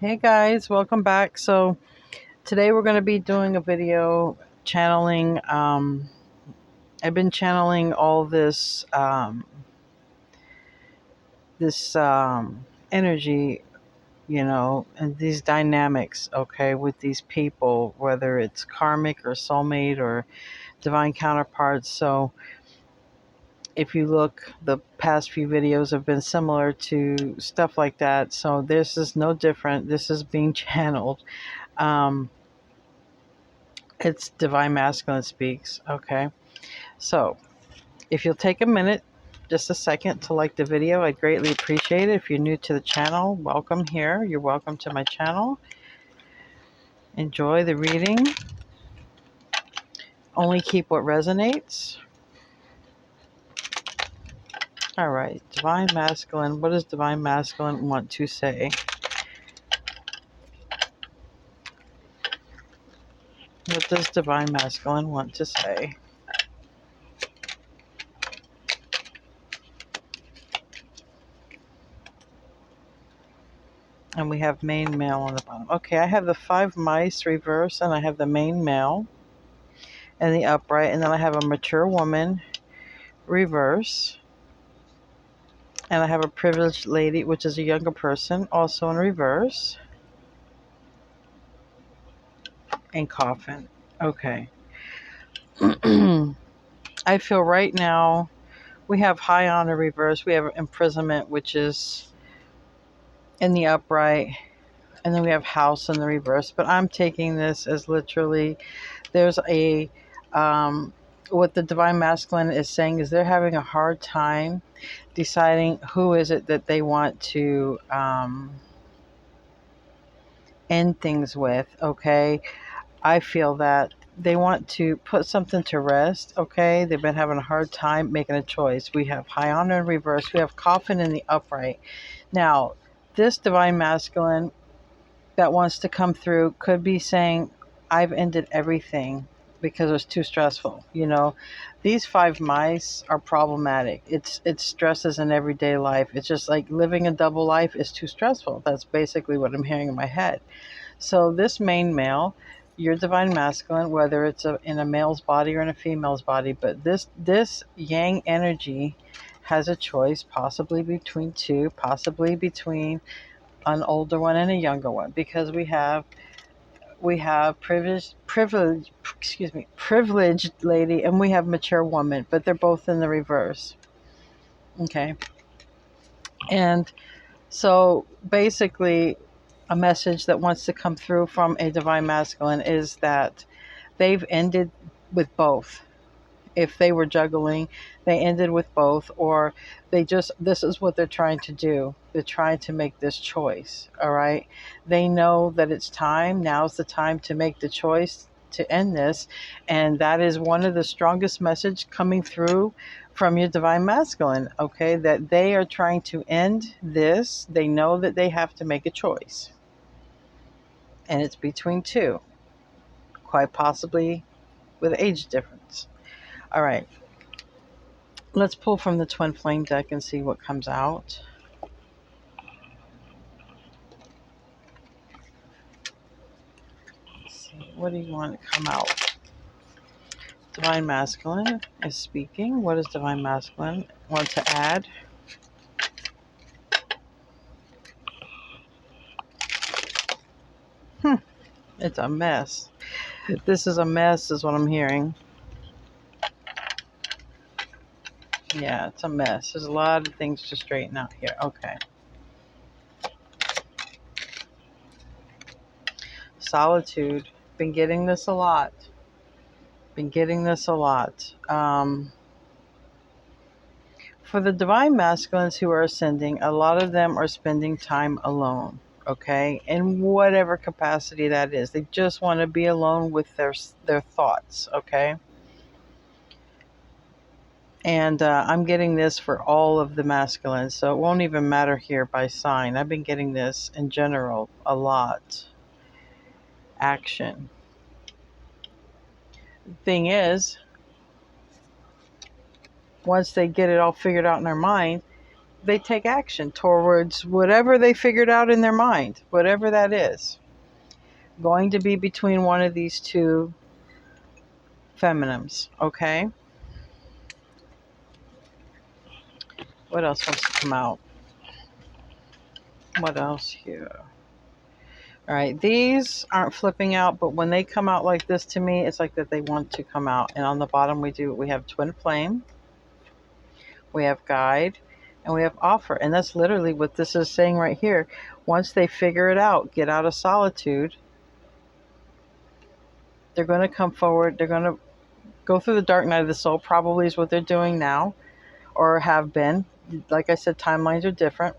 Hey guys, welcome back. So today we're going to be doing a video channeling. I've been channeling all this energy, and these dynamics. Okay, with these people, whether it's karmic or soulmate or divine counterparts. So if you look, the past few videos have been similar to stuff like that. So this is no different. This is being channeled. Um, it's Divine Masculine Speaks. Okay. So if you'll take a minute, just a second to like the video, I'd greatly appreciate it. If you're new to the channel, welcome here. You're welcome to my channel. Enjoy the reading. Only keep what resonates. All right. Divine Masculine. What does Divine Masculine want to say? What does Divine Masculine want to say? And we have main male on the bottom. Okay, I have the 5 mice reverse, and I have the main male and the upright, and then I have a mature woman reverse, and I have a privileged lady, which is a younger person, also in reverse, and coffin. Okay. I feel right now we have high honor reverse, we have imprisonment, which is in the upright, and then we have house in the reverse. But I'm taking this as literally there's a what the Divine Masculine is saying is they're having a hard time deciding who is it that they want to end things with. Okay, I feel that they want to put something to rest. Okay, they've been having a hard time making a choice. We have high honor in reverse, we have coffin in the upright. Now this Divine Masculine that wants to come through could be saying, I've ended everything because it was too stressful. These 5 mice are problematic. It's stresses in everyday life. It's just like living a double life is too stressful. That's basically what I'm hearing in my head. So this main male, your Divine Masculine, whether it's in a male's body or in a female's body, but this yang energy has a choice, possibly between two, possibly between an older one and a younger one, because we have privileged lady, and we have mature woman, but they're both in the reverse. Okay. And so basically a message that wants to come through from a Divine Masculine is that they've ended with both. If they were juggling, they ended with both, or this is what they're trying to do. They're trying to make this choice. All right. They know that it's time. Now's the time to make the choice to end this. And that is one of the strongest message coming through from your Divine Masculine. Okay. That they are trying to end this. They know that they have to make a choice. And it's between two, quite possibly with age difference. All right. Let's pull from the Twin Flame deck and see what comes out. Let's see. What do you want to come out? Divine Masculine is speaking. What does Divine Masculine want to add? It's a mess. This is a mess, is what I'm hearing. Yeah, it's a mess. There's a lot of things to straighten out here. Okay. Solitude. Been getting this a lot. For the Divine Masculines who are ascending, a lot of them are spending time alone. Okay, in whatever capacity that is, they just want to be alone with their thoughts. Okay, and I'm getting this for all of the masculines, so it won't even matter here by sign. I've been getting this in general a lot. Action. Thing is, once they get it all figured out in their mind, they take action towards whatever they figured out in their mind, whatever that is. Going to be between one of these two feminines, okay? What else wants to come out? What else here? All right, these aren't flipping out, but when they come out like this to me, it's like that they want to come out. And on the bottom, we have twin flame, we have guide, and we have offer. And that's literally what this is saying right here. Once they figure it out, get out of solitude, they're going to come forward. They're going to go through the dark night of the soul, probably is what they're doing now or have been. Like I said, timelines are different,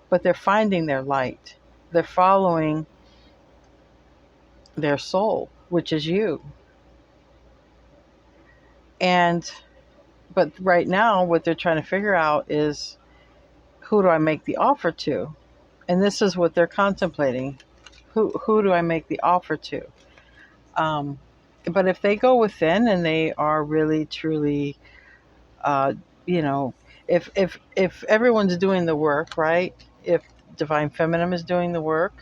but they're finding their light. They're following their soul, which is you. But right now, what they're trying to figure out is, who do I make the offer to? And this is what they're contemplating. Who do I make the offer to? But if they go within and they are really, truly, you know, if everyone's doing the work, right? If Divine Feminine is doing the work,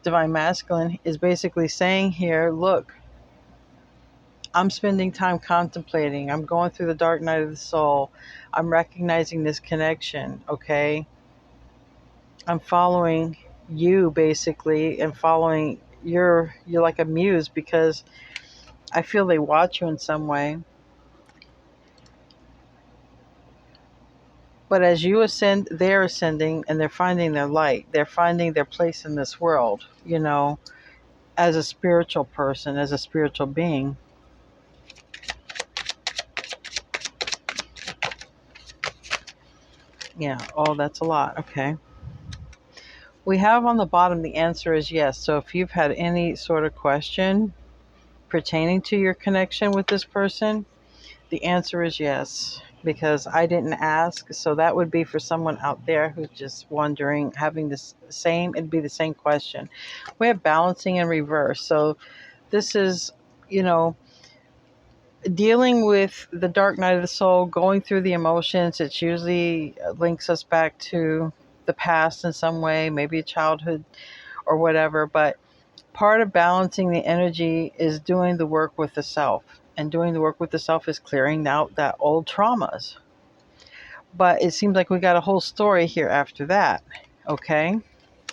Divine Masculine is basically saying here, look, I'm spending time contemplating. I'm going through the dark night of the soul. I'm recognizing this connection, okay? I'm following you basically and following you're like a muse, because I feel they watch you in some way. But as you ascend, they're ascending and they're finding their light. They're finding their place in this world, you know, as a spiritual person, as a spiritual being. Yeah, oh, that's a lot. Okay. We have on the bottom, the answer is yes. So if you've had any sort of question pertaining to your connection with this person, the answer is yes, because I didn't ask. So that would be for someone out there who's just wondering, having it'd be the same question. We have balancing in reverse. So this is, you know, dealing with the dark night of the soul, going through the emotions. It usually links us back to the past in some way, maybe a childhood or whatever. But part of balancing the energy is doing the work with the self. And doing the work with the self is clearing out that old traumas. But it seems like we got a whole story here after that. Okay.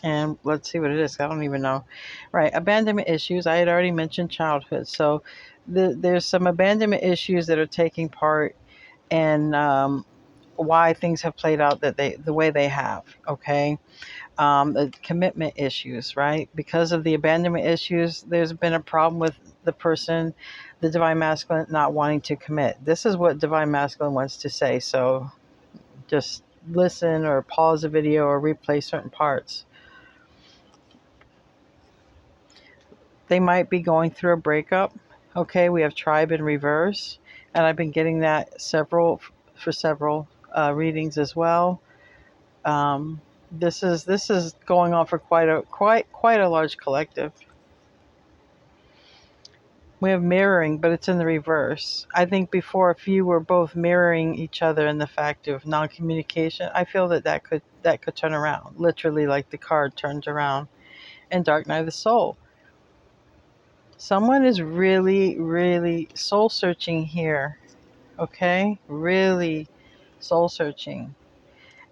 And let's see what it is. I don't even know. Right. Abandonment issues. I had already mentioned childhood. So there's some abandonment issues that are taking part in why things have played out the way they have. Okay. The commitment issues, right? Because of the abandonment issues, there's been a problem with the person, the Divine Masculine, not wanting to commit. This is what Divine Masculine wants to say. So just listen or pause the video or replay certain parts. They might be going through a breakup. Okay, we have tribe in reverse, and I've been getting that for several readings as well. This is going on for quite a large collective. We have mirroring, but it's in the reverse. I think before, if you were both mirroring each other in the fact of non-communication, I feel that could turn around, literally, like the card turns around. And Dark Night of the Soul. Someone is really, really soul searching here. Okay, really soul searching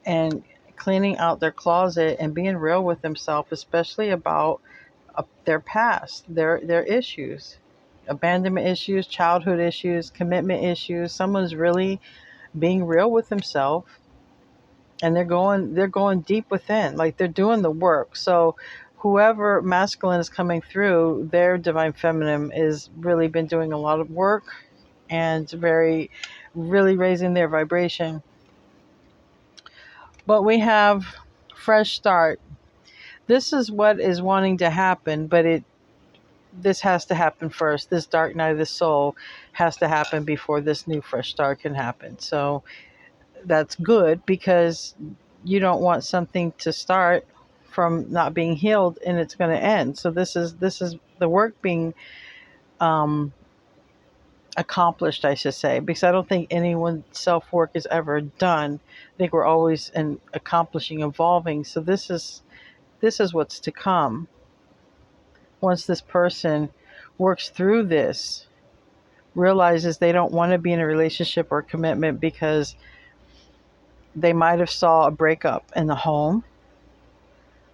and cleaning out their closet and being real with themselves, especially about their past, their issues, abandonment issues, childhood issues, commitment issues. Someone's really being real with themselves, and they're going deep within, like they're doing the work. So whoever masculine is coming through, their Divine Feminine is really been doing a lot of work and really raising their vibration. But we have fresh start. This is what is wanting to happen, but this has to happen first. This dark night of the soul has to happen before this new fresh start can happen. So that's good, because you don't want something to start from not being healed and it's going to end. So this is the work being accomplished, I should say, because I don't think anyone's self-work is ever done. I think we're always in accomplishing, evolving. So this is what's to come once this person works through this, realizes they don't want to be in a relationship or commitment because they might have saw a breakup in the home.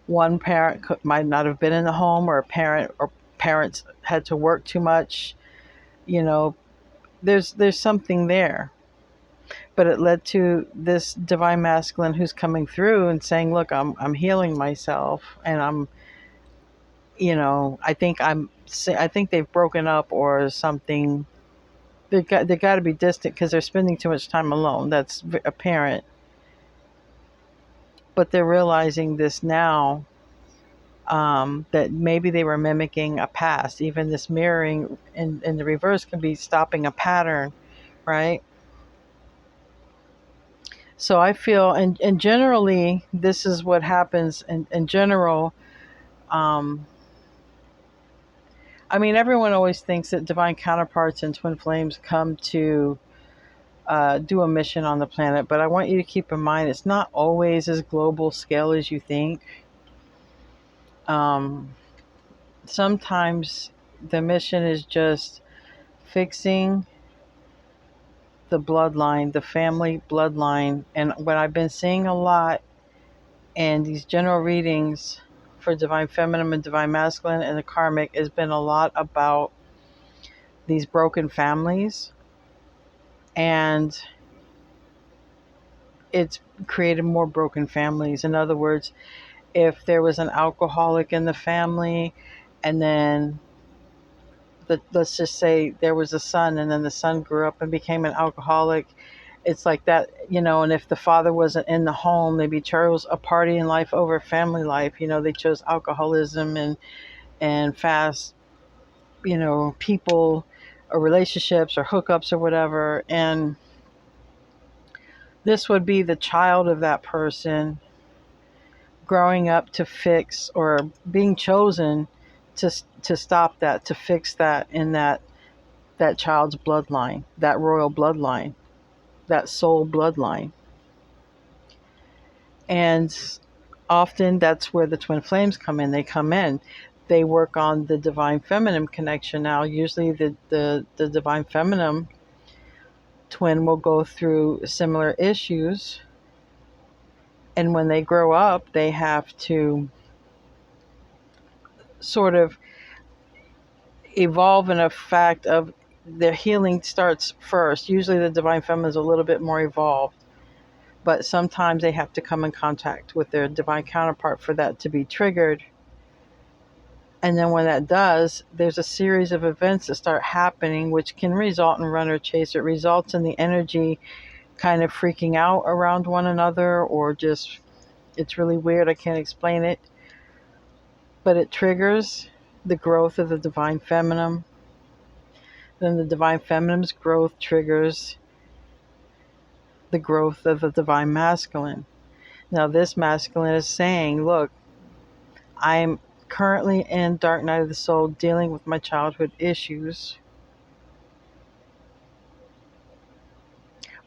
One parent might not have been in the home, or a parent or parents had to work too much. You know, there's something there. But it led to this divine masculine who's coming through and saying, "Look, I'm healing myself, and I think they've broken up or something. They got to be distant because they're spending too much time alone. That's apparent. But they're realizing this now, that maybe they were mimicking a past. Even this mirroring in the reverse can be stopping a pattern, right? So I feel, and generally, this is what happens in general. Um, I mean, everyone always thinks that divine counterparts and twin flames come to do a mission on the planet, but I want you to keep in mind it's not always as global scale as you think. Um, Sometimes the mission is just fixing the bloodline, the family bloodline. And what I've been seeing a lot in these general readings for divine feminine and divine masculine and the karmic has been a lot about these broken families. And it's created more broken families. In other words, if there was an alcoholic in the family, and then let's just say there was a son, and then the son grew up and became an alcoholic, it's like that, and if the father wasn't in the home, maybe chose a party in life over family life, they chose alcoholism and fast, people or relationships or hookups or whatever. And this would be the child of that person growing up to fix, or being chosen to stop that, to fix that in that child's bloodline, that royal bloodline, that soul bloodline. And often that's where the twin flames come in. They work on the divine feminine connection. Now usually the divine feminine twin will go through similar issues, and when they grow up they have to sort of evolve in a fact of their healing starts first. Usually the divine feminine is a little bit more evolved, but sometimes they have to come in contact with their divine counterpart for that to be triggered. And then when that does, there's a series of events that start happening, which can result in runner chase. It results in the energy kind of freaking out around one another, or just, it's really weird. I can't explain it. But it triggers the growth of the divine feminine. Then the divine feminine's growth triggers the growth of the divine masculine. Now this masculine is saying, look, I'm currently in dark night of the soul dealing with my childhood issues.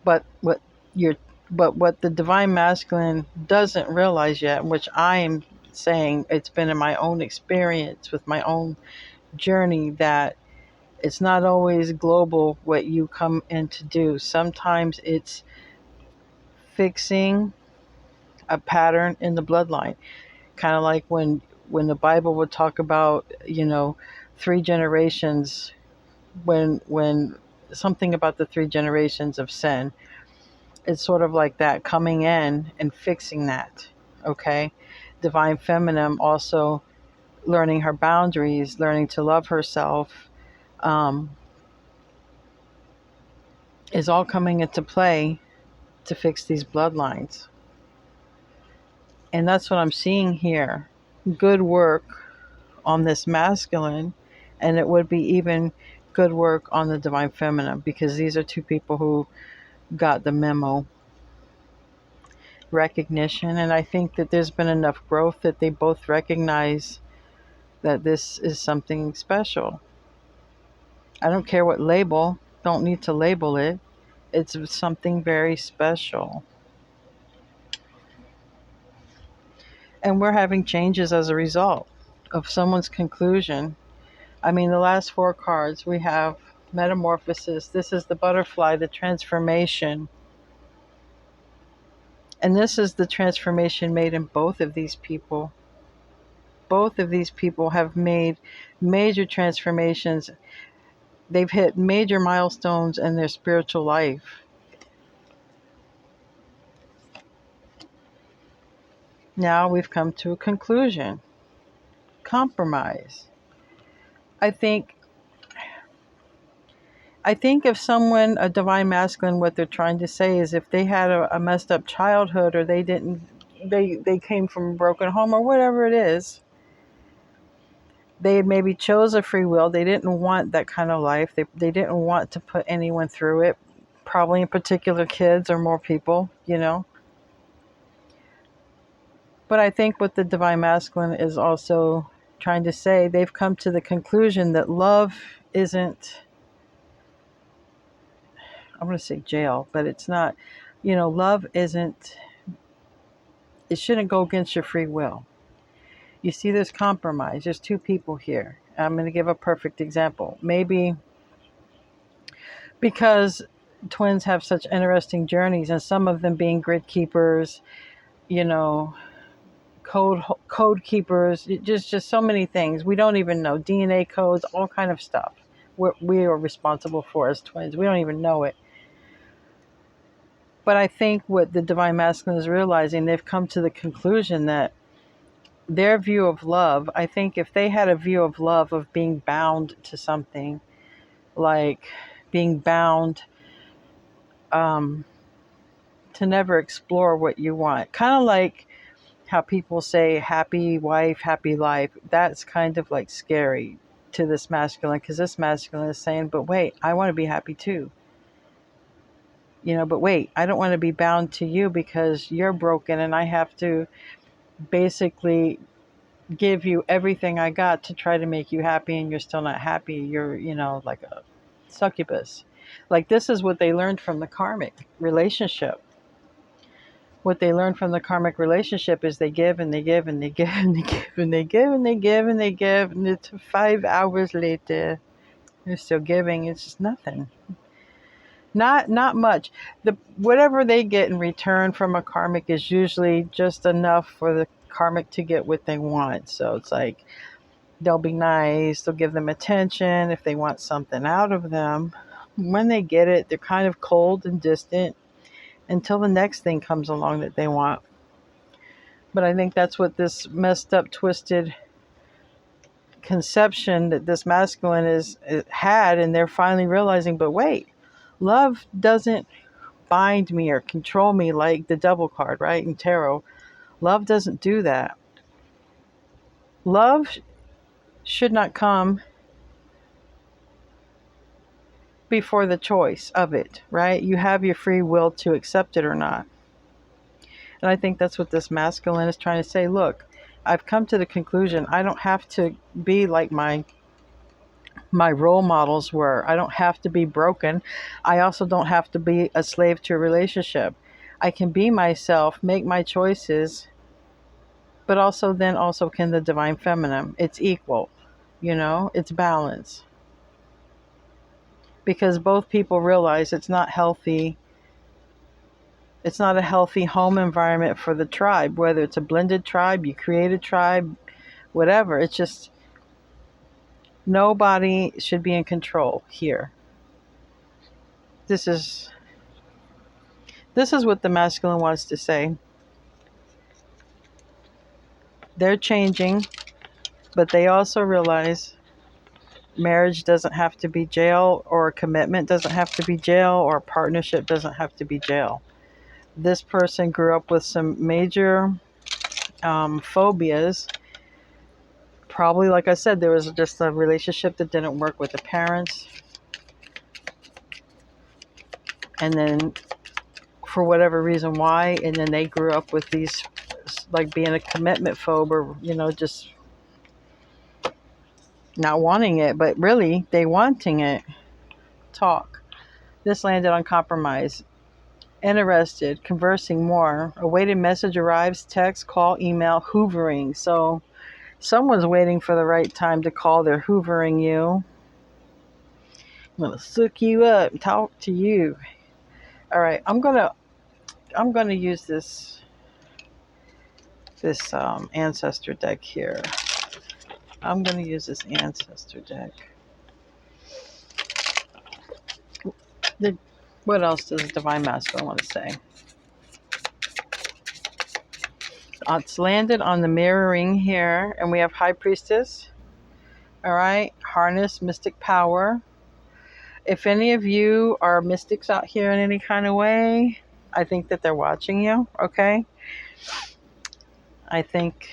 But what the divine masculine doesn't realize yet, which I am saying, it's been in my own experience with my own journey, that it's not always global what you come in to do. Sometimes it's fixing a pattern in the bloodline. Kind of like when the Bible would talk about, 3 generations, when something about the 3 generations of sin. It's sort of like that, coming in and fixing that. Okay. Divine feminine also learning her boundaries, learning to love herself, is all coming into play to fix these bloodlines. And that's what I'm seeing here. Good work on this masculine, and it would be even good work on the divine feminine, because these are two people who got the memo. Recognition, and I think that there's been enough growth that they both recognize that this is something special. I don't care what label, Don't need to label it. It's something very special. And we're having changes as a result of someone's conclusion. I mean, the last 4 cards we have metamorphosis. This is the butterfly, the transformation. And this is the transformation made in both of these people. Both of these people have made major transformations. They've hit major milestones in their spiritual life. Now we've come to a conclusion. Compromise. I think if someone, a divine masculine, what they're trying to say is if they had a messed up childhood, or they came from a broken home, or whatever it is, they maybe chose a free will. They didn't want that kind of life. They didn't want to put anyone through it, probably in particular kids or more people, But I think what the divine masculine is also trying to say, they've come to the conclusion that love isn't, I'm going to say jail, but it's not, love isn't, it shouldn't go against your free will. You see, there's compromise. There's 2 people here. I'm going to give a perfect example. Maybe because twins have such interesting journeys, and some of them being grid keepers, code keepers, just so many things. We don't even know. DNA codes, all kind of stuff. We are responsible for as twins. We don't even know it. But I think what the divine masculine is realizing, they've come to the conclusion that their view of love, I think if they had a view of love of being bound to something, like being bound to never explore what you want, kind of like how people say happy wife, happy life, that's kind of like scary to this masculine, because this masculine is saying, but wait, I want to be happy too. But wait, I don't want to be bound to you because you're broken and I have to basically give you everything I got to try to make you happy, and you're still not happy. You're, like a succubus. Like, this is what they learned from the karmic relationship. What they learned from the karmic relationship is they give and they give and they give and they give and they give and they give and they give, and it's 5 hours later, they're still giving. It's just nothing. Not much. Whatever they get in return from a karmic is usually just enough for the karmic to get what they want. So it's like, they'll be nice, they'll give them attention if they want something out of them. When they get it, they're kind of cold and distant until the next thing comes along that they want. But I think that's what this messed up, twisted conception that this masculine is had, and they're finally realizing, but wait, love doesn't bind me or control me like the devil card, right, in tarot. Love doesn't do that. Love should not come before the choice of it, right? You have your free will to accept it or not. And I think that's what this masculine is trying to say. Look, I've come to the conclusion I don't have to be like my role models were. I don't have to be broken. I also don't have to be a slave to a relationship. I can be myself, make my choices, but also can the divine feminine. It's equal, it's balance. Because both people realize it's not healthy. It's not a healthy home environment for the tribe, whether it's a blended tribe, you create a tribe, whatever. It's just, nobody should be in control here. This is what the masculine wants to say. They're changing, but they also realize marriage doesn't have to be jail, or a commitment doesn't have to be jail, or a partnership doesn't have to be jail. This person grew up with some major phobias. Probably, like I said, there was just a relationship that didn't work with the parents. And then, for whatever reason why, and then they grew up with these, like being a commitment phobe, or, just not wanting it, but really they wanting it. Talk. This landed on compromise. Interested, conversing more. Awaited message arrives, text, call, email, hoovering. So someone's waiting for the right time to call. They're hoovering you. I'm gonna soak you up, talk to you. All right, I'm gonna use this ancestor deck here. I'm gonna use this ancestor deck. What else does Divine Masculine want to say? It's landed on the mirroring here, and we have High Priestess. All right, harness mystic power. If any of you are mystics out here in any kind of way, I think that they're watching you. Okay. I think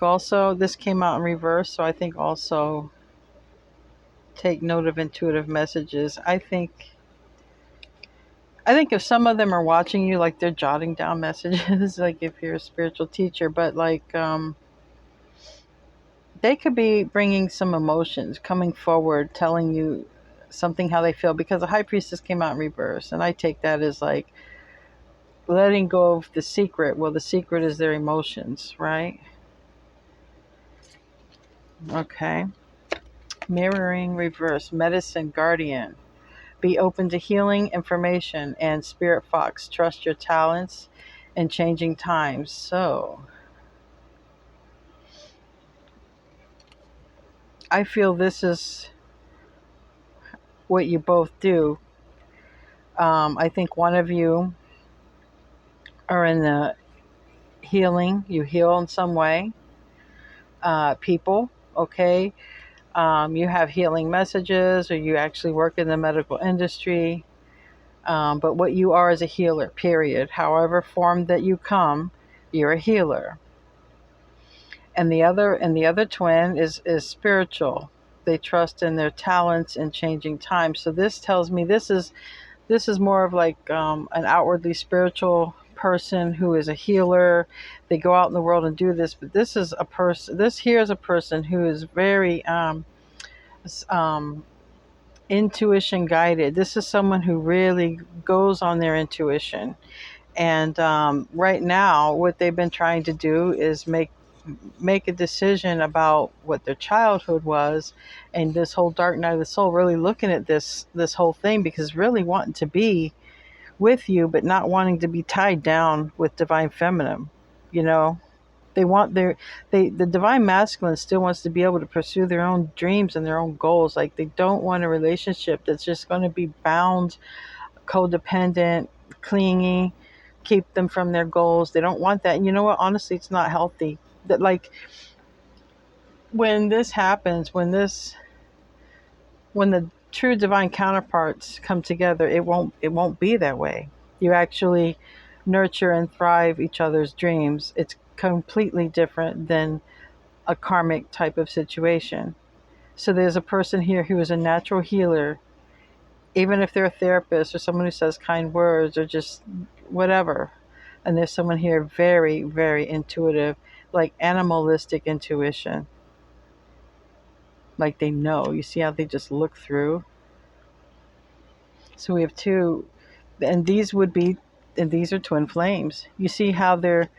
also this came out in reverse, so I think also take note of intuitive messages. I think if some of them are watching you, like they're jotting down messages, like if you're a spiritual teacher, but like they could be bringing some emotions, coming forward, telling you something how they feel, because the High Priestess came out in reverse, and I take that as like letting go of the secret. Well, the secret is their emotions, right? Okay. Mirroring reverse, medicine guardian. Be open to healing information, and Spirit Fox, trust your talents in changing times. So I feel this is what you both do. I think one of you are in the healing. You heal in some way. People, okay? You have healing messages, or you actually work in the medical industry. But what you are is a healer, period. However form that you come, you're a healer. And the other twin is spiritual. They trust in their talents in changing times. So this tells me this is more of like an outwardly spiritual person who is a healer. They go out in the world and do this, but this is a person. This here is a person who is very intuition guided. This is someone who really goes on their intuition. And right now, what they've been trying to do is make a decision about what their childhood was, and this whole dark night of the soul, really looking at this whole thing, because really wanting to be with you, but not wanting to be tied down with divine feminine. You know, they want the divine masculine still wants to be able to pursue their own dreams and their own goals. Like, they don't want a relationship that's just going to be bound, codependent, clingy, keep them from their goals. They don't want that. And you know what? Honestly, it's not healthy. That, like, when this happens, when the true divine counterparts come together, it won't be that way. You actually nurture and thrive each other's dreams. It's completely different than a karmic type of situation. So there's a person here who is a natural healer, even if they're a therapist or someone who says kind words or just whatever. And there's someone here very, very intuitive, like animalistic intuition. Like, they know. You see how they just look through? So we have two, and these are twin flames. You see how they're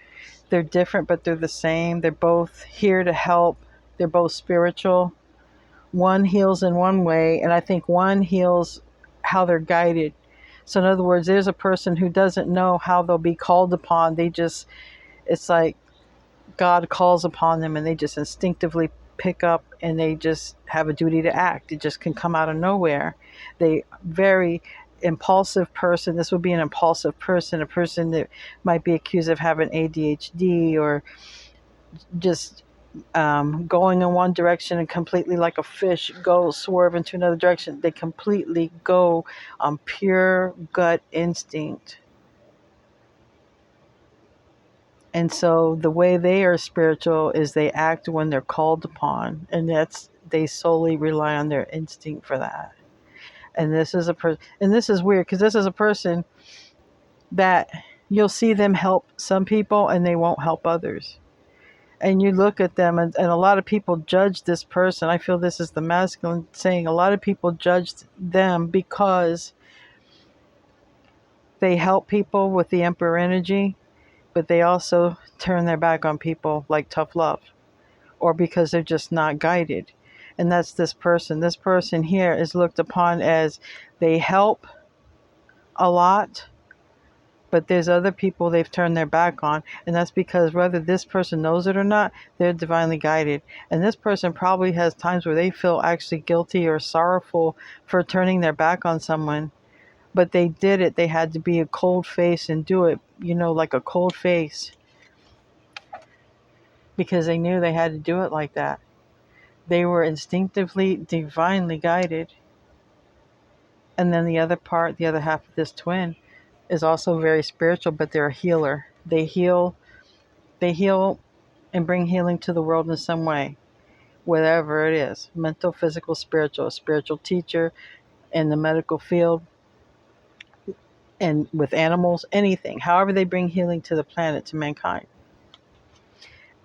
different, but they're the same. They're both here to help. They're both spiritual. One heals in one way, and I think one heals how they're guided. So in other words, there's a person who doesn't know how they'll be called upon. It's like God calls upon them, and they just instinctively pick up, and they just have a duty to act. It just can come out of nowhere. They very impulsive person. This would be an impulsive person, a person that might be accused of having ADHD, or just going in one direction and completely, like a fish, swerve into another direction. They completely go on pure gut instinct. And so the way they are spiritual is they act when they're called upon, and they solely rely on their instinct for that. And this is this is weird, because this is a person that you'll see them help some people and they won't help others. And you look at them, and a lot of people judge this person. I feel this is the masculine saying. A lot of people judged them because they help people with the Emperor energy, but they also turn their back on people like tough love, or because they're just not guided. And that's this person. This person here is looked upon as they help a lot, but there's other people they've turned their back on, and that's because whether this person knows it or not, they're divinely guided. And this person probably has times where they feel actually guilty or sorrowful for turning their back on someone, but they did it. They had to be a cold face and do it, like a cold face, because they knew they had to do it like that. They were instinctively, divinely guided. And then the other part, the other half of this twin, is also very spiritual, but they're a healer. They heal and bring healing to the world in some way, whatever it is, mental, physical, spiritual, a spiritual teacher in the medical field, and with animals, anything, however they bring healing to the planet, to mankind.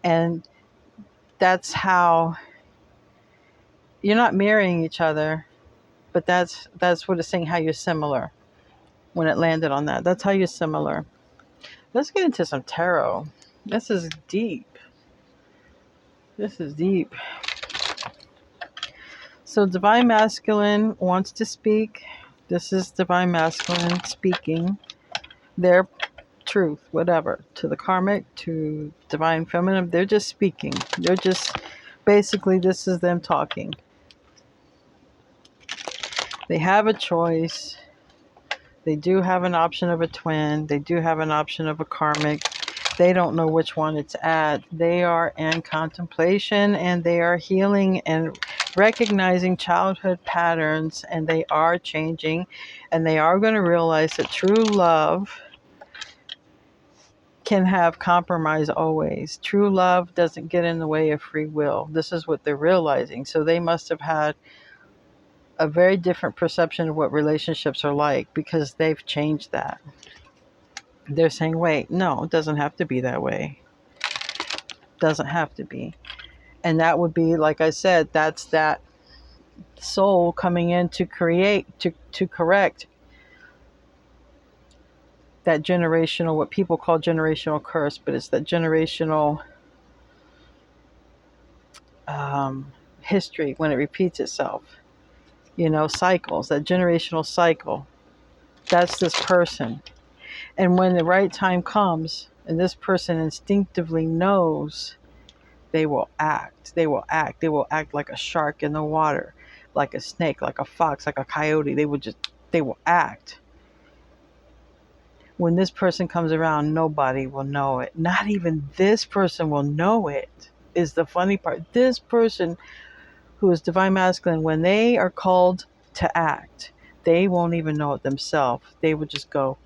And that's how you're not marrying each other, but that's what it's saying, how you're similar. When it landed on that, that's how you're similar. Let's get into some tarot. This is deep. So Divine Masculine wants to speak. This is Divine Masculine speaking their truth, whatever, to the karmic, to Divine Feminine. They're just speaking. They're just, basically, this is them talking. They have a choice. They do have an option of a twin. They do have an option of a karmic. They don't know which one it's at. They are in contemplation, and they are healing and recognizing childhood patterns, and they are changing, and they are going to realize that true love can have compromise always. True love doesn't get in the way of free will. This is what they're realizing. So they must have had a very different perception of what relationships are like, because they've changed that. They're saying, wait, no, it doesn't have to be that way. Doesn't have to be. And that would be, like I said, that's that soul coming in to create, to correct that generational, what people call generational curse, but it's that generational history when it repeats itself. Cycles, that generational cycle. That's this person. And when the right time comes, and this person instinctively knows, they will act. They will act like a shark in the water, like a snake, like a fox, like a coyote. They will act. When this person comes around, nobody will know it. Not even this person will know it, is the funny part. This person who is Divine Masculine, when they are called to act, they won't even know it themselves. They will just go.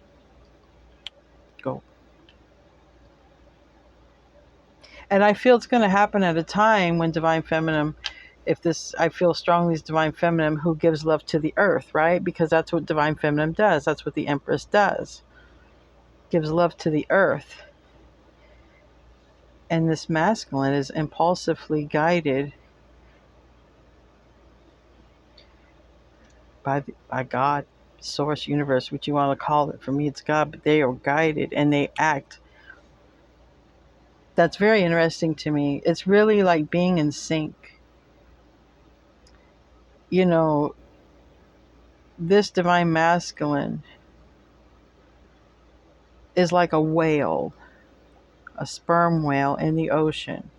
And I feel it's going to happen at a time when Divine Feminine, I feel strongly is Divine Feminine who gives love to the earth, right? Because that's what Divine Feminine does. That's what the Empress does. Gives love to the earth. And this masculine is impulsively guided by God, Source, Universe, what you want to call it. For me, it's God, but they are guided and they act. That's very interesting to me. It's really like being in sync. This Divine Masculine is like a whale, a sperm whale in the ocean.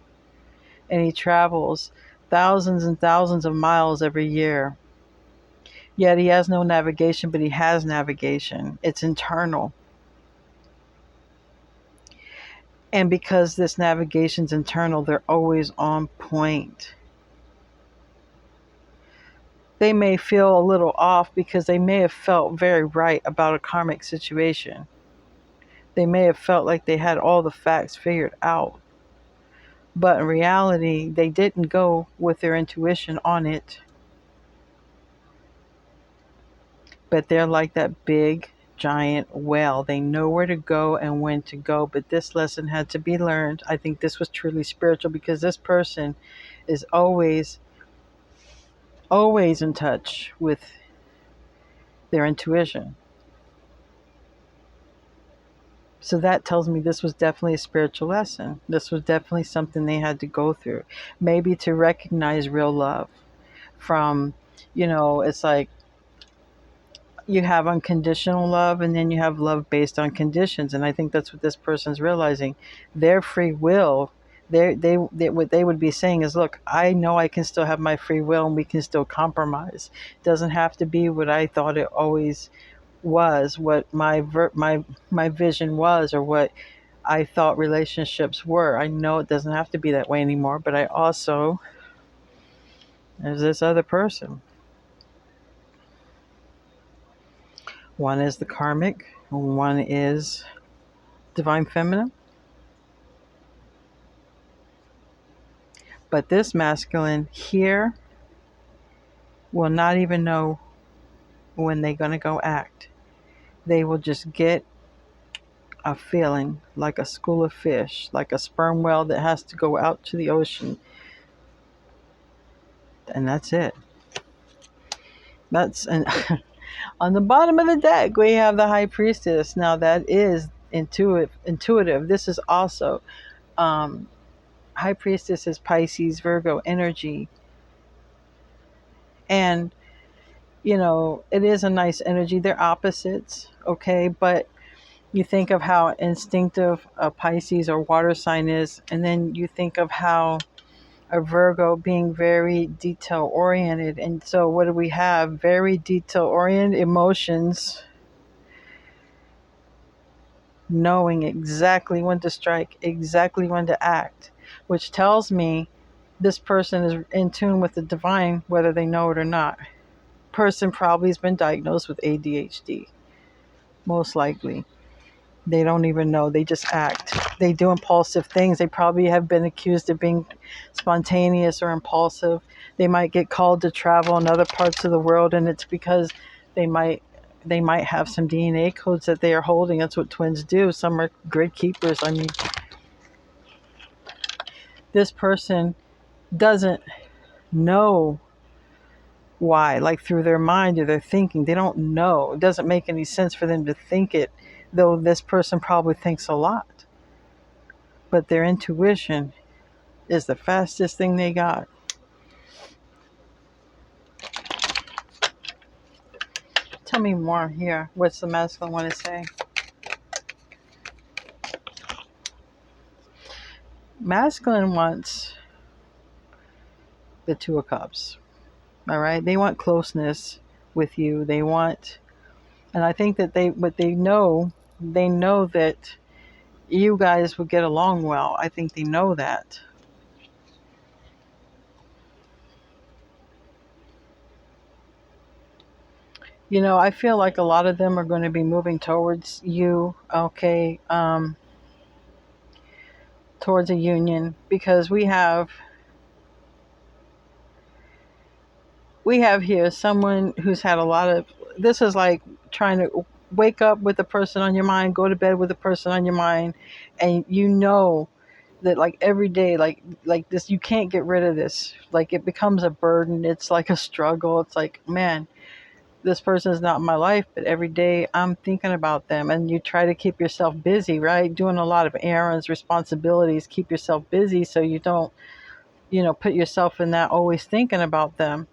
And he travels thousands and thousands of miles every year. Yet he has no navigation, but he has navigation. It's internal. And because this navigation's internal, they're always on point. They may feel a little off because they may have felt very right about a karmic situation. They may have felt like they had all the facts figured out. But in reality, they didn't go with their intuition on it. But they're like that big, giant well. They know where to go and when to go, but this lesson had to be learned. I think this was truly spiritual because this person is always, always in touch with their intuition. So that tells me this was definitely a spiritual lesson. This was definitely something they had to go through. Maybe to recognize real love from, it's like you have unconditional love and then you have love based on conditions. And I think that's what this person's realizing. Their free will, what they would be saying is, look, I know I can still have my free will and we can still compromise. It doesn't have to be what I thought it always was, what my vision was, or what I thought relationships were. I know it doesn't have to be that way anymore, but I also, there's this other person. One is the karmic, one is divine feminine. But this masculine here will not even know when they're going to go act. They will just get a feeling like a school of fish, like a sperm whale that has to go out to the ocean. And that's it. And on the bottom of the deck, we have the high priestess. Now that is intuitive. This is also high priestess is Pisces, Virgo energy. And it is a nice energy. They're opposites, okay? But you think of how instinctive a Pisces or water sign is, and then you think of how a Virgo being very detail oriented. And so what do we have? Very detail oriented emotions, knowing exactly when to strike, exactly when to act, which tells me this person is in tune with the divine, whether they know it or not. Person probably has been diagnosed with ADHD, most likely. They don't even know. They just act. They do impulsive things. They probably have been accused of being spontaneous or impulsive. They might get called to travel in other parts of the world, and it's because they might have some DNA codes that they are holding. That's what twins do. Some are grid keepers. I mean, this person doesn't know why, like through their mind or their thinking. They don't know. It doesn't make any sense for them to think it, though this person probably thinks a lot. But their intuition is the fastest thing they got. Tell me more here. What's the masculine want to say? Masculine wants the Two of Cups. All right? They want closeness with you. They want, and I think that they know that you guys will get along well. I think they know that. I feel like a lot of them are going to be moving towards you, okay, towards a union, because we have here someone who's had a lot of, this is like trying to wake up with a person on your mind, go to bed with a person on your mind, and that like every day, like this, you can't get rid of this. Like it becomes a burden. It's like a struggle. It's like, man, this person is not in my life, but every day I'm thinking about them. And you try to keep yourself busy, right? Doing a lot of errands, responsibilities, keep yourself busy so you don't, put yourself in that always thinking about them.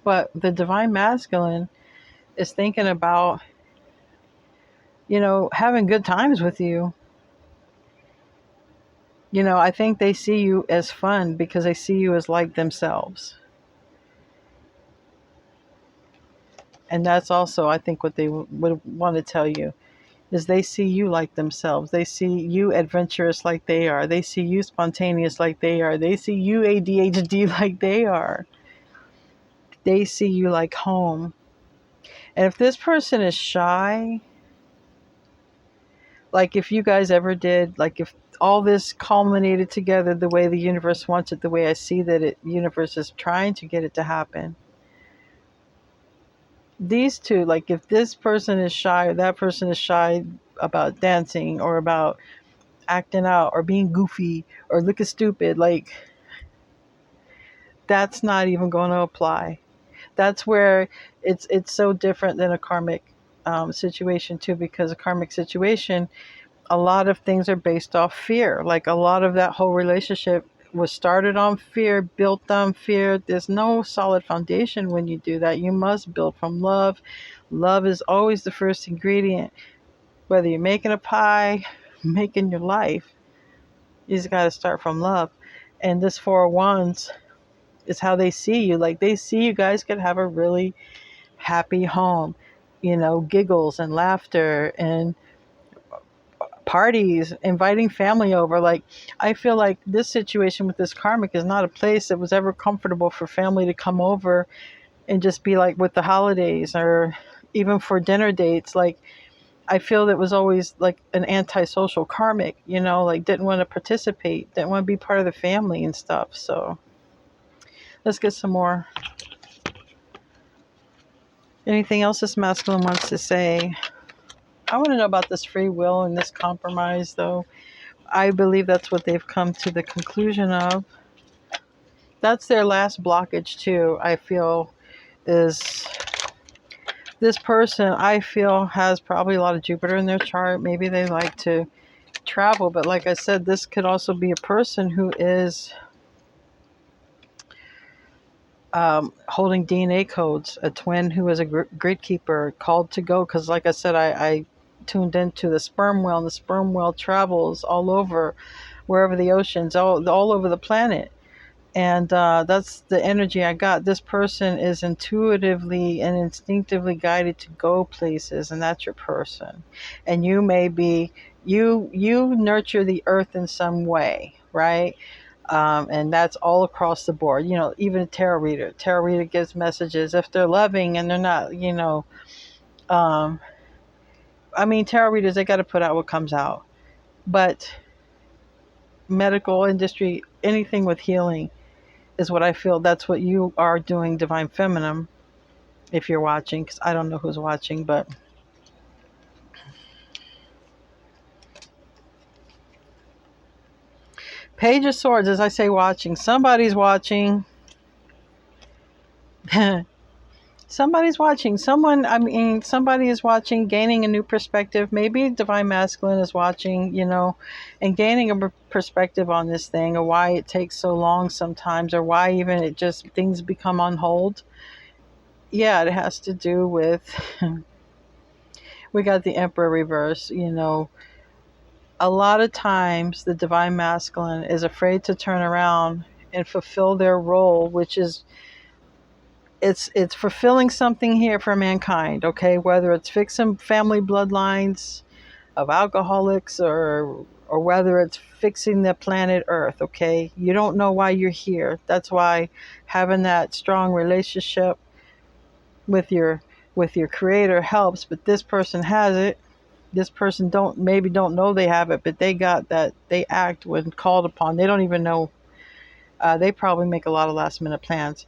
But the divine masculine is thinking about, having good times with you. I think they see you as fun because they see you as like themselves. And that's also, I think, what they would want to tell you is they see you like themselves. They see you adventurous like they are. They see you spontaneous like they are. They see you ADHD like they are. They see you like home. And if this person is shy, like if you guys ever did, like if all this culminated together the way the universe wants it, the way I see that universe is trying to get it to happen, these two, like if this person is shy or that person is shy about dancing or about acting out or being goofy or looking stupid, like that's not even going to apply. That's where it's so different than a karmic situation too, because a karmic situation, a lot of things are based off fear. Like a lot of that whole relationship was started on fear, built on fear. There's no solid foundation when you do that. You must build from love. Love is always the first ingredient. Whether you're making a pie, making your life, you just got to start from love. And this Four of Wands is how they see you. Like they see you guys could have a really happy home, giggles and laughter and parties, inviting family over. Like I feel like this situation with this karmic is not a place that was ever comfortable for family to come over and just be like with the holidays or even for dinner dates. Like I feel that was always like an antisocial karmic, like didn't want to participate, didn't want to be part of the family and stuff. So let's get some more. Anything else this masculine wants to say? I want to know about this free will and this compromise, though. I believe that's what they've come to the conclusion of. That's their last blockage, too, I feel, is this person, I feel, has probably a lot of Jupiter in their chart. Maybe they like to travel, but like I said, this could also be a person who is holding DNA codes, a twin who is a grid keeper, called to go. Because, like I said, I tuned into the sperm whale, and the sperm whale travels all over, wherever the oceans, all over the planet. And that's the energy I got. This person is intuitively and instinctively guided to go places, and that's your person. And you may be, you nurture the earth in some way, right? And that's all across the board. Even a tarot reader. Tarot reader gives messages if they're loving and they're not. Tarot readers, they got to put out what comes out. But medical industry, anything with healing, is what I feel. That's what you are doing, Divine Feminine. If you're watching, because I don't know who's watching, but Page of Swords, as I say, watching. Somebody's watching. Somebody's watching. Somebody is watching, gaining a new perspective. Maybe Divine Masculine is watching, and gaining a perspective on this thing, or why it takes so long sometimes, or why even it just, things become on hold. Yeah, it has to do with, we got the Emperor reverse, A lot of times the Divine Masculine is afraid to turn around and fulfill their role, which is, it's fulfilling something here for mankind, okay? Whether it's fixing family bloodlines of alcoholics or whether it's fixing the planet Earth, okay? You don't know why you're here. That's why having that strong relationship with your creator helps, but this person has it. This person don't know they have it, but they got that. They act when called upon. They don't even know. They probably make a lot of last minute plans.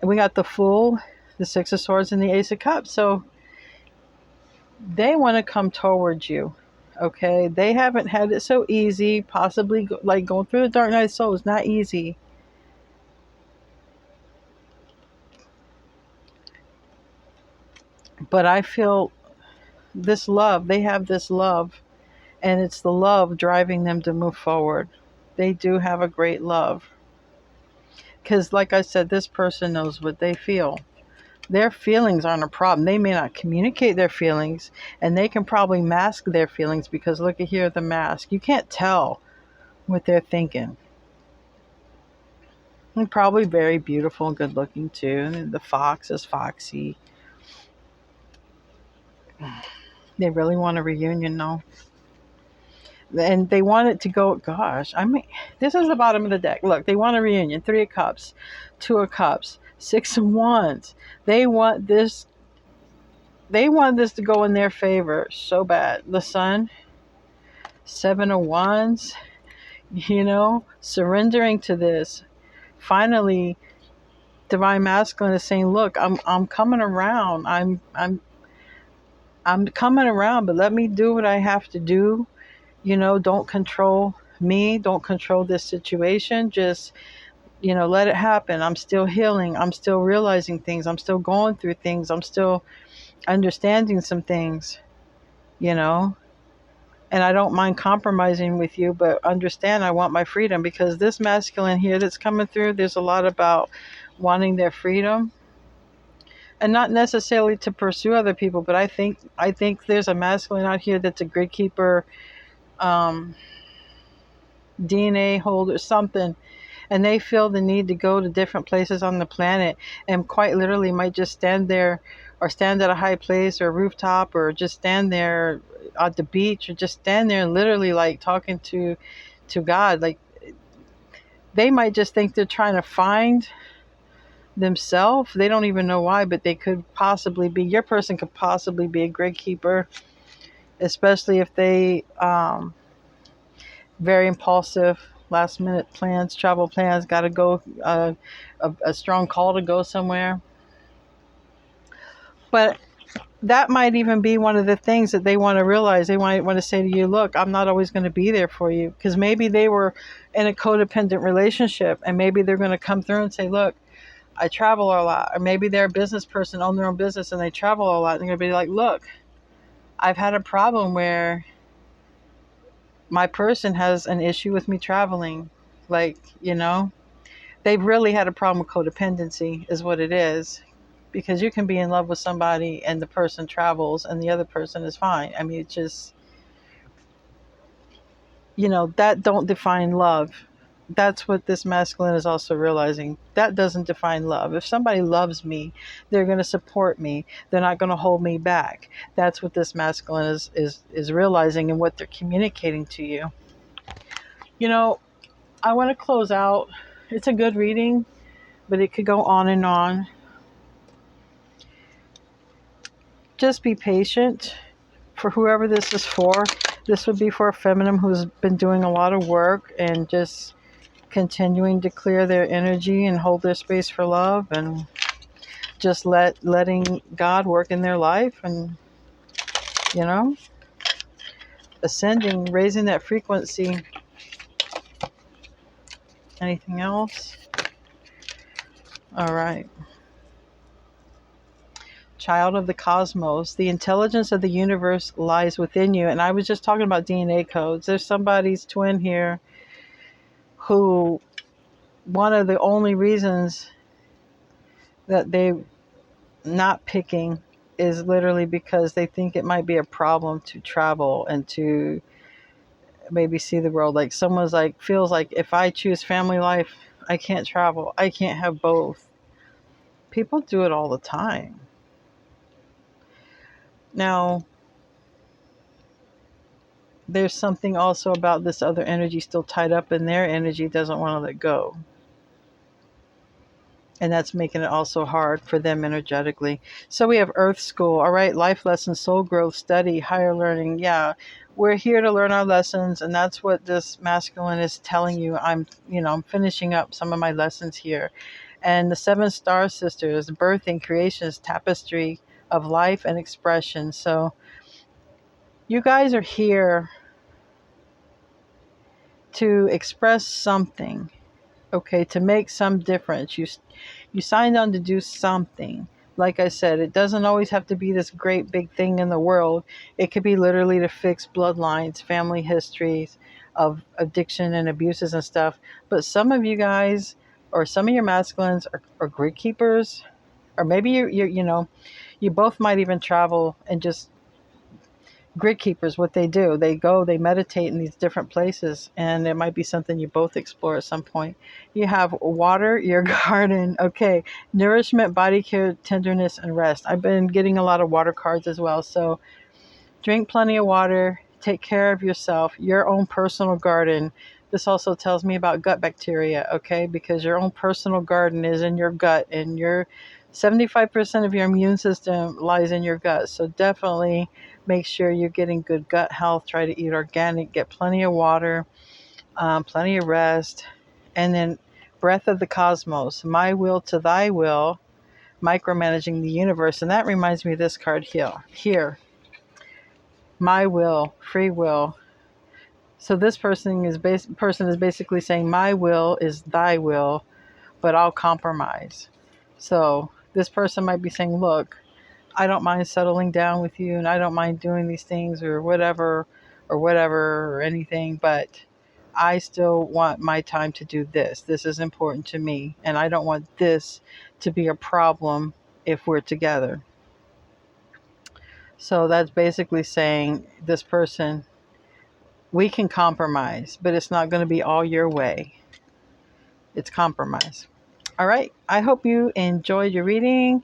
And we got the Fool, the Six of Swords, and the Ace of Cups. So they want to come towards you. Okay, they haven't had it so easy. Possibly like going through the Dark Night of the Soul is not easy. But I feel this love. They have this love, and it's the love driving them to move forward. They do have a great love. Because, like I said, this person knows what they feel. Their feelings aren't a problem. They may not communicate their feelings, and they can probably mask their feelings because look at here, the mask. You can't tell what they're thinking. And probably very beautiful and good looking too. And the fox is foxy. They really want a reunion, though. And they want it to go, gosh, this is the bottom of the deck. Look, they want a reunion. 3 of Cups, 2 of Cups, 6 of Wands. They want this to go in their favor so bad. The Sun, 7 of Wands, surrendering to this. Finally, Divine Masculine is saying, look, I'm coming around. I'm coming around, but let me do what I have to do. Don't control me. Don't control this situation. Just, let it happen. I'm still healing. I'm still realizing things. I'm still going through things. I'm still understanding some things, you know. And I don't mind compromising with you, but understand I want my freedom, because this masculine here that's coming through, there's a lot about wanting their freedom, and not necessarily to pursue other people, but I think there's a masculine out here that's a grid keeper, um, DNA holder, something, and they feel the need to go to different places on the planet, and quite literally might just stand there, or stand at a high place or rooftop, or just stand there at the beach, or just stand there and literally like talking to God. Like, they might just think they're trying to find themselves. They don't even know why, but they could possibly be, your person could possibly be a grid keeper, especially if they very impulsive, last minute plans, travel plans, got to go, a strong call to go somewhere. But that might even be one of the things that they want to realize. They might want to say to you, look, I'm not always going to be there for you, because maybe they were in a codependent relationship, and maybe they're going to come through and say, look, I travel a lot. Or maybe they're a business person, own their own business, and they travel a lot, and they're going to be like, look, I've had a problem where my person has an issue with me traveling. Like, they've really had a problem with codependency, is what it is. Because you can be in love with somebody and the person travels and the other person is fine. I mean, it's just, that don't define love. That's what this masculine is also realizing. That doesn't define love. If somebody loves me, they're going to support me. They're not going to hold me back. That's what this masculine is realizing, and what they're communicating to you. I want to close out. It's a good reading, but it could go on and on. Just be patient. For whoever this is for, this would be for a feminine who's been doing a lot of work and just continuing to clear their energy and hold their space for love, and just letting God work in their life, and ascending, raising that frequency. Anything else? All right. Child of the cosmos, the intelligence of the universe lies within you. And I was just talking about DNA codes. There's somebody's twin here who, one of the only reasons that they not picking is literally because they think it might be a problem to travel and to maybe see the world. Like, someone's like, feels like, if I choose family life, I can't travel. I can't have both. People do it all the time. Now, there's something also about this other energy still tied up in their energy, doesn't want to let go. And that's making it also hard for them energetically. So we have Earth School, all right, life lessons, soul growth, study, higher learning. Yeah, we're here to learn our lessons, and that's what this masculine is telling you. I'm finishing up some of my lessons here. And the 7 star sisters, birthing, creations, tapestry of life and expression. So you guys are here to express something, okay, to make some difference. You signed on to do something. Like I said, it doesn't always have to be this great big thing in the world. It could be literally to fix bloodlines, family histories of addiction and abuses and stuff. But some of you guys, or some of your masculines, are grid keepers, or maybe you both might even travel and just grid keepers. What they do, they go, they meditate in these different places, and it might be something you both explore at some point. You have water, your garden, okay, nourishment, body care, tenderness, and rest. I've been getting a lot of water cards as well. So drink plenty of water, take care of yourself, your own personal garden. This also tells me about gut bacteria, okay, because your own personal garden is in your gut, and your 75% of your immune system lies in your gut. So definitely make sure you're getting good gut health. Try to eat organic, get plenty of water, plenty of rest, and then breath of the cosmos, my will to thy will, micromanaging the universe. And that reminds me of this card here. My will, free will. So this person is basically saying, my will is thy will, but I'll compromise. So this person might be saying, look, I don't mind settling down with you, and I don't mind doing these things or whatever, or anything, but I still want my time to do this. This is important to me, and I don't want this to be a problem if we're together. So that's basically saying, this person, we can compromise, but it's not going to be all your way. It's compromise. All right. I hope you enjoyed your reading,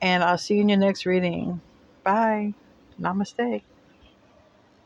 and I'll see you in your next reading. Bye. Namaste.